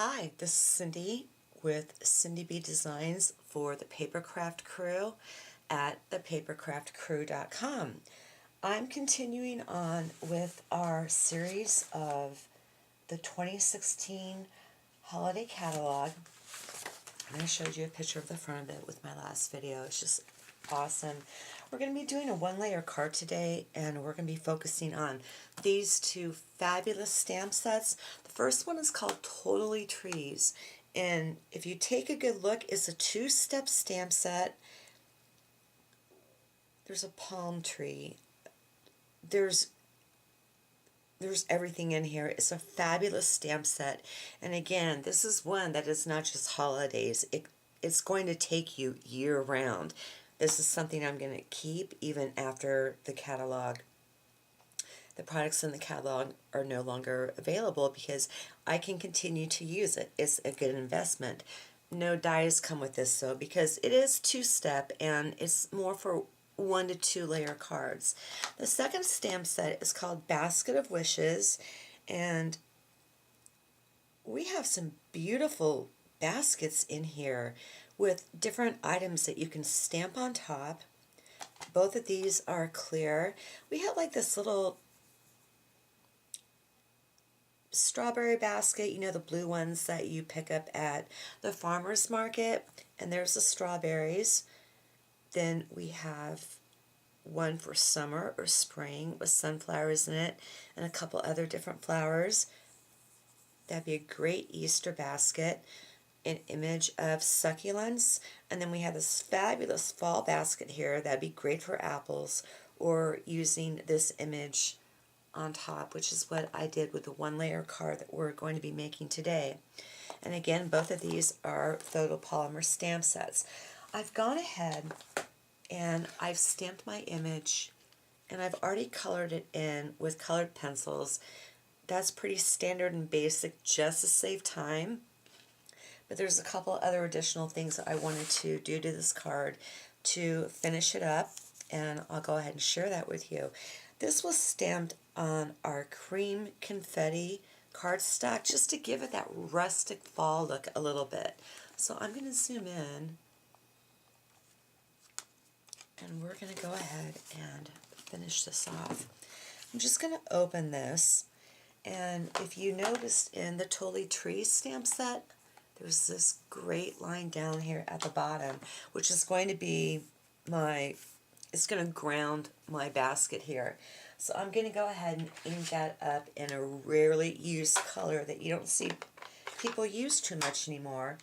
Hi, this is Cindy with Cindy B Designs for the Papercraft Crew at thepapercraftcrew.com. I'm continuing on with our series of the 2016 holiday catalog. And I showed you a picture of the front of it with my last video. It's just awesome. We're going to be doing a one-layer card today, and we're going to be focusing on these two fabulous stamp sets. The first one is called Totally Trees, and if you take a good look, it's a two-step stamp set. There's a palm tree. There's everything in here. It's a fabulous stamp set, and again, this is one that is not just holidays. It's going to take you year-round. This is something I'm going to keep even after the catalog. The products in the catalog are no longer available because I can continue to use it. It's a good investment. No dies come with this though, because it is two-step and it's more for 1 to 2 layer cards. The second stamp set is called Basket of Wishes, and we have some beautiful baskets in here with different items that you can stamp on top. Both of these are clear. We have like this little strawberry basket, you know, the blue ones that you pick up at the farmer's market, and there's the strawberries. Then we have one for summer or spring with sunflowers in it and a couple other different flowers. That'd be a great Easter basket. An image of succulents, and then we have this fabulous fall basket here that'd be great for apples, or using this image on top, which is what I did with the one-layer card that we're going to be making today. And again, both of these are photopolymer stamp sets. I've gone ahead and I've stamped my image, and I've already colored it in with colored pencils. That's pretty standard and basic just to save time. But there's a couple other additional things that I wanted to do to this card to finish it up, and I'll go ahead and share that with you. This was stamped on our cream confetti cardstock just to give it that rustic fall look a little bit. So I'm going to zoom in, and we're going to go ahead and finish this off. I'm just going to open this, and if you noticed in the Totally Trees stamp set, there's this great line down here at the bottom, which is going to be it's going to ground my basket here. So I'm going to go ahead and ink that up in a rarely used color that you don't see people use too much anymore,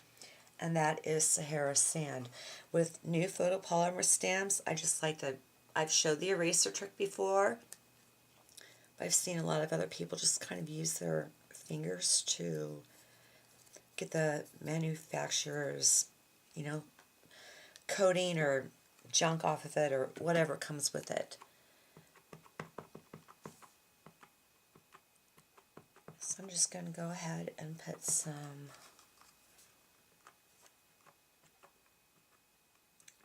and that is Sahara Sand. With new photopolymer stamps, I've showed the eraser trick before, but I've seen a lot of other people just kind of use their fingers to get the manufacturer's, coating or junk off of it or whatever comes with it. So I'm just going to go ahead and put some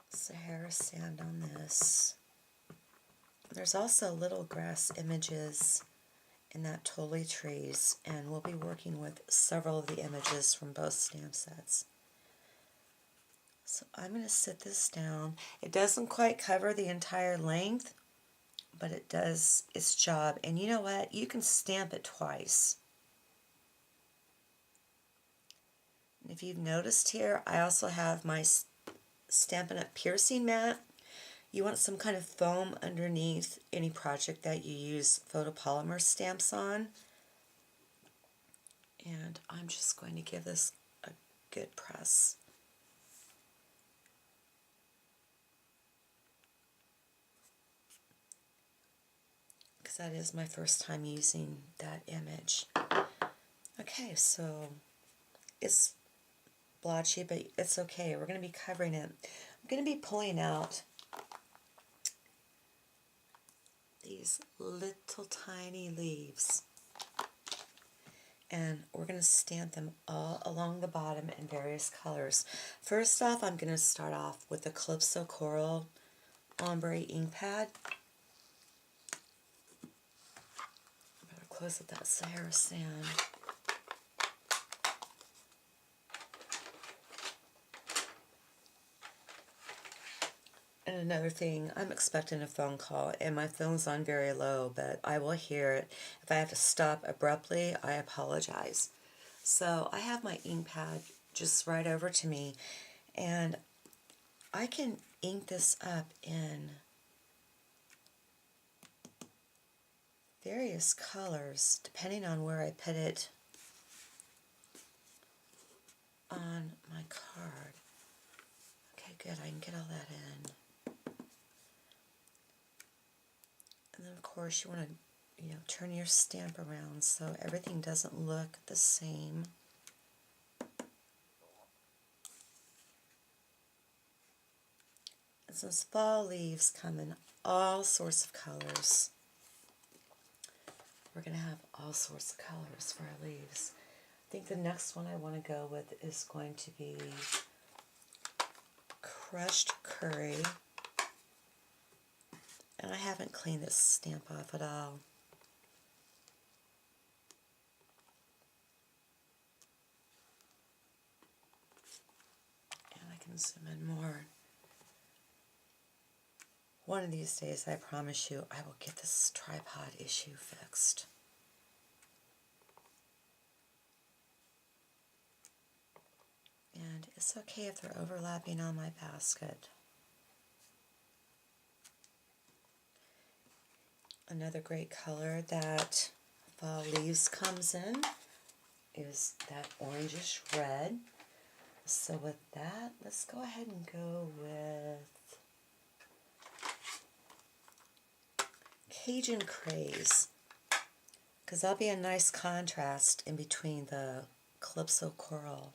Sahara Sand on this. There's also little grass images in that Totally Trees, and we'll be working with several of the images from both stamp sets. So I'm going to sit this down. It doesn't quite cover the entire length, but it does its job. And you know what? You can stamp it twice. And if you've noticed here, I also have my Stampin' Up! Piercing mat. You want some kind of foam underneath any project that you use photopolymer stamps on. And I'm just going to give this a good press. Because that is my first time using that image. Okay, so it's blotchy, but it's okay. We're going to be covering it. I'm going to be pulling out these little tiny leaves, and we're going to stamp them all along the bottom in various colors. First off, I'm going to start off with the Calypso Coral Ombre ink pad. I better close up that Sahara Sand. another thing, I'm expecting a phone call and my phone's on very low, but I will hear it. If I have to stop abruptly, I apologize. So I have my ink pad just right over to me, and I can ink this up in various colors depending on where I put it on my card. Okay, good, I can get all that in. And then of course you want to, turn your stamp around so everything doesn't look the same. And since fall leaves come in all sorts of colors, we're going to have all sorts of colors for our leaves. I think the next one I want to go with is going to be crushed curry. And I haven't cleaned this stamp off at all. And I can zoom in more. One of these days, I promise you, I will get this tripod issue fixed. And it's okay if they're overlapping on my basket. Another great color that fall leaves comes in is that orangish red. So with that, let's go ahead and go with Cajun Craze, because that'll be a nice contrast in between the Calypso Coral.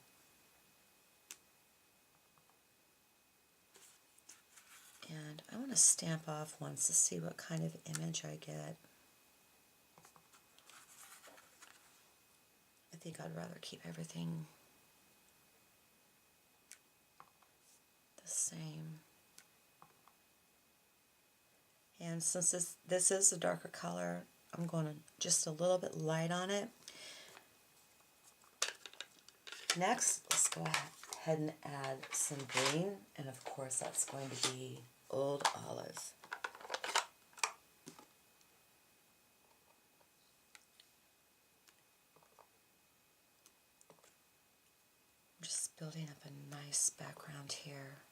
And I want to stamp off once to see what kind of image I get. I think I'd rather keep everything the same. And since this is a darker color, I'm going to just a little bit light on it. Next, let's go ahead and add some green, and of course that's going to be Old Olive. I'm just building up a nice background here.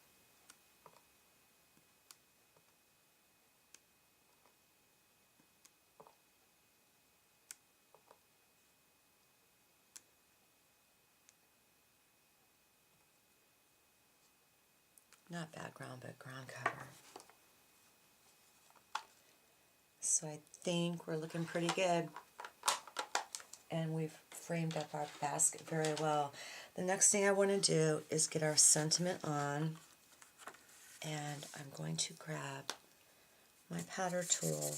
Not background, but ground cover. So I think we're looking pretty good. And we've framed up our basket very well. The next thing I want to do is get our sentiment on. And I'm going to grab my powder tool.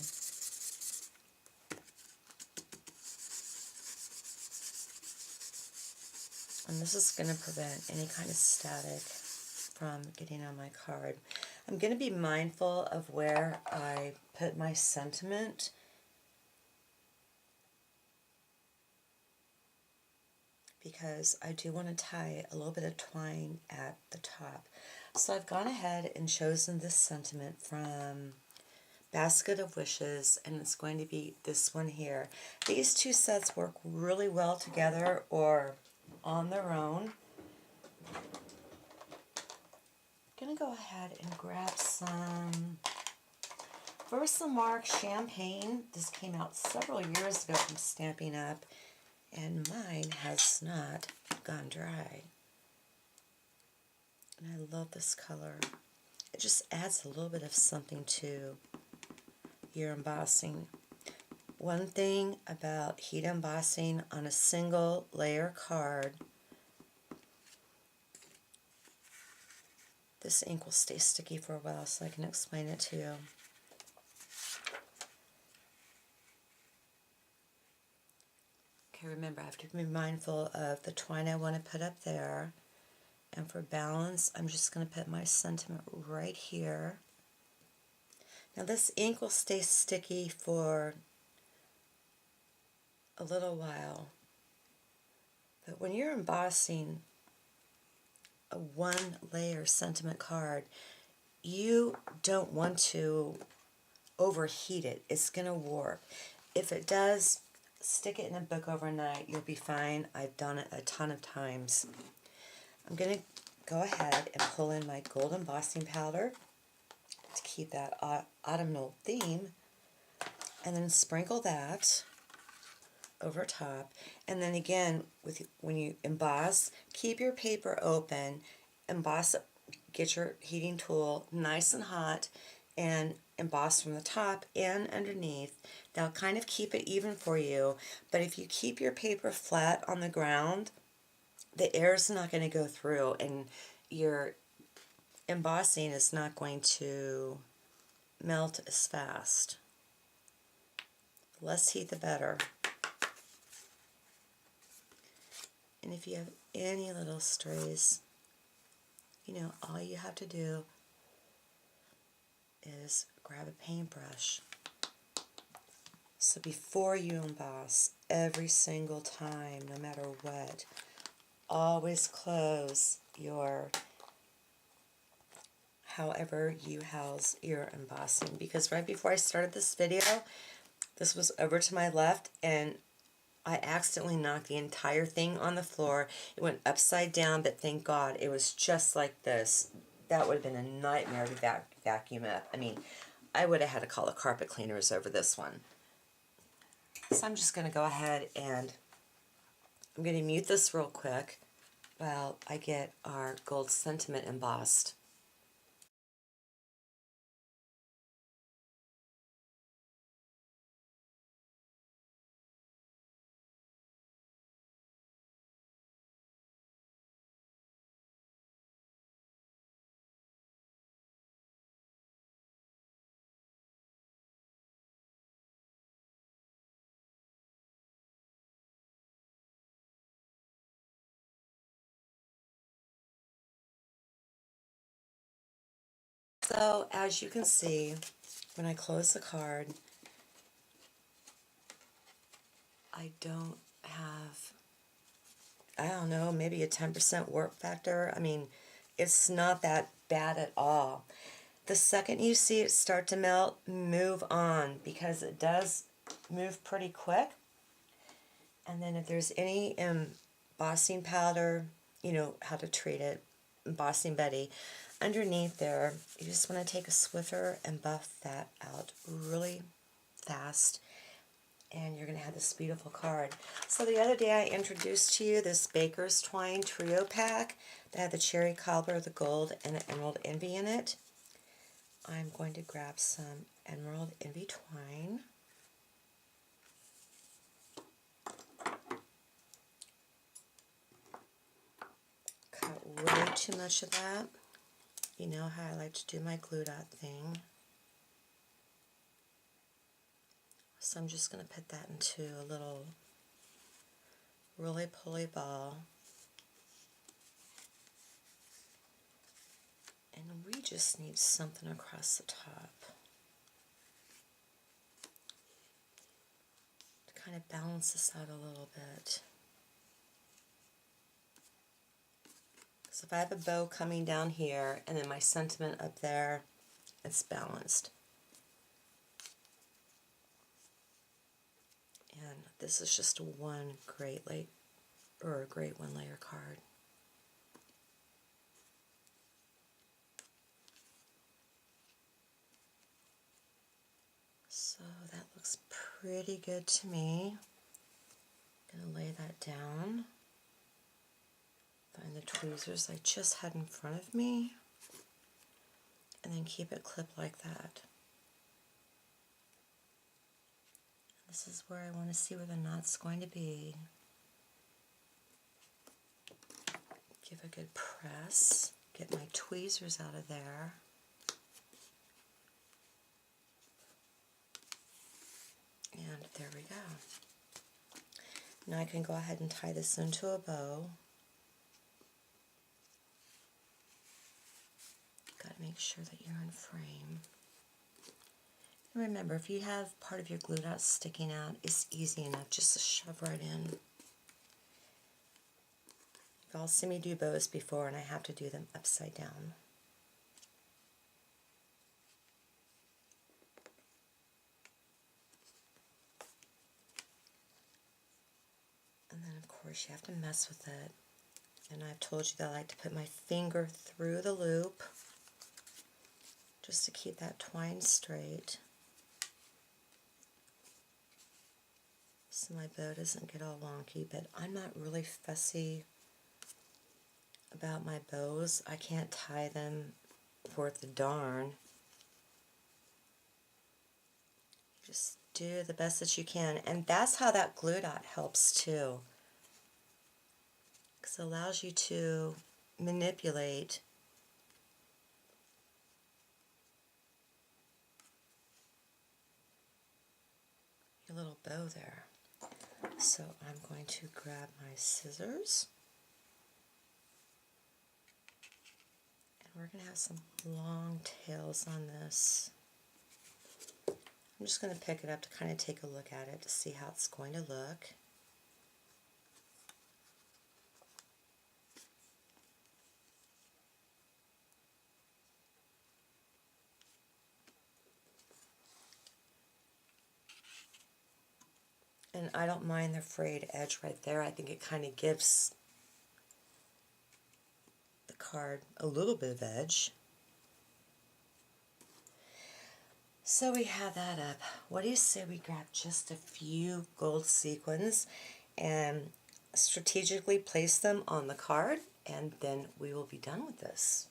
And this is going to prevent any kind of static from getting on my card. I'm going to be mindful of where I put my sentiment, because I do want to tie a little bit of twine at the top. So I've gone ahead and chosen this sentiment from Basket of Wishes, and it's going to be this one here. These two sets work really well together or on their own. I'm going to go ahead and grab some Versamark Champagne. This came out several years ago from Stampin' Up, and mine has not gone dry. And I love this color. It just adds a little bit of something to your embossing. One thing about heat embossing on a single layer card, this ink will stay sticky for a while, so I can explain it to you. Okay, remember I have to be mindful of the twine I want to put up there. And for balance, I'm just going to put my sentiment right here. Now this ink will stay sticky for a little while. But when you're embossing a one-layer sentiment card, you don't want to overheat it. It's going to warp. If it does, stick it in a book overnight. You'll be fine. I've done it a ton of times. I'm going to go ahead and pull in my gold embossing powder to keep that autumnal theme, and then sprinkle that over top. And then again, when you emboss, keep your paper open, emboss, get your heating tool nice and hot, and emboss from the top and underneath. That'll kind of keep it even for you, but if you keep your paper flat on the ground, the air is not going to go through, and your embossing is not going to melt as fast. The less heat, the better. And if you have any little strays, all you have to do is grab a paintbrush. So before you emboss, every single time, no matter what, always close your, however you house your embossing. Because right before I started this video, this was over to my left, and I accidentally knocked the entire thing on the floor. It went upside down, but thank God it was just like this. That would have been a nightmare to vacuum up. I mean, I would have had to call the carpet cleaners over this one. So I'm just going to go ahead and I'm going to mute this real quick while I get our gold sentiment embossed. So as you can see, when I close the card, I don't have, I don't know, maybe a 10% warp factor. I mean, it's not that bad at all. The second you see it start to melt, move on, because it does move pretty quick. And then if there's any embossing powder, you know how to treat it, embossing Betty, underneath there, you just want to take a Swiffer and buff that out really fast, and you're going to have this beautiful card. So the other day I introduced to you this Baker's Twine Trio Pack that had the cherry cobbler, the gold, and the emerald envy in it. I'm going to grab some emerald envy twine. Cut way too much of that. You know how I like to do my glue dot thing. So I'm just going to put that into a little roly-poly ball. And we just need something across the top to kind of balance this out a little bit. So if I have a bow coming down here and then my sentiment up there, it's balanced. And this is just one great one layer card. So that looks pretty good to me. I'm going to lay that down. Find the tweezers I just had in front of me, and then keep it clipped like that. This is where I want to see where the knot's going to be. Give a good press. Get my tweezers out of there. And there we go. Now I can go ahead and tie this into a bow. Got to make sure that you're in frame. And remember, if you have part of your glue dot sticking out, it's easy enough just to shove right in. You've all seen me do bows before, and I have to do them upside down. Of course, you have to mess with it. And I've told you that I like to put my finger through the loop just to keep that twine straight, so my bow doesn't get all wonky. But I'm not really fussy about my bows. I can't tie them worth a darn. Just do the best that you can. And that's how that glue dot helps too, because it allows you to manipulate your little bow there. So I'm going to grab my scissors, and we're going to have some long tails on this. I'm just going to pick it up to kind of take a look at it to see how it's going to look. And I don't mind the frayed edge right there. I think it kind of gives the card a little bit of edge. So we have that up. What do you say we grab just a few gold sequins and strategically place them on the card, and then we will be done with this.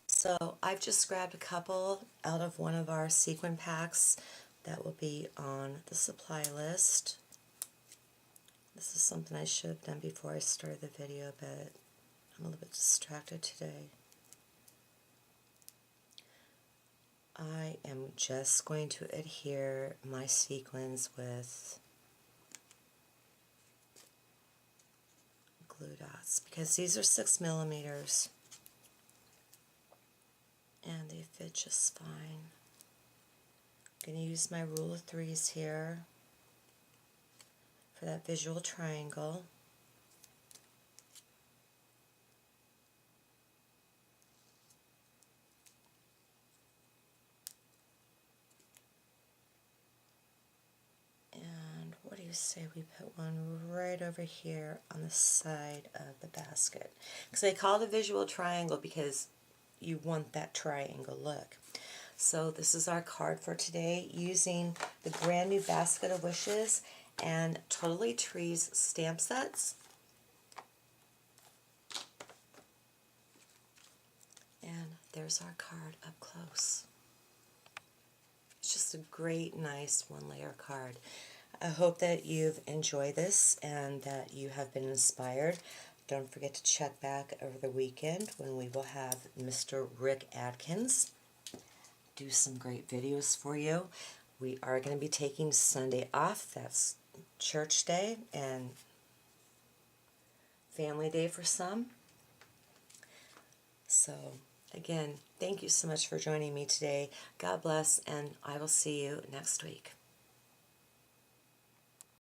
So I've just grabbed a couple out of one of our sequin packs that will be on the supply list. This is something I should have done before I started the video, but I'm a little bit distracted today. I am just going to adhere my sequins with glue dots because these are 6 millimeters and they fit just fine. I'm going to use my rule of threes here for that visual triangle. And what do you say we put one right over here on the side of the basket? Because they call it a visual triangle because you want that triangle look. So this is our card for today using the brand new Basket of Wishes and Totally Trees stamp sets. And there's our card up close. It's just a great, nice one-layer card. I hope that you've enjoyed this and that you have been inspired. Don't forget to check back over the weekend when we will have Mr. Rick Adkins do some great videos for you. We are going to be taking Sunday off. That's church day and family day for some. So again, thank you so much for joining me today. God bless, and I will see you next week.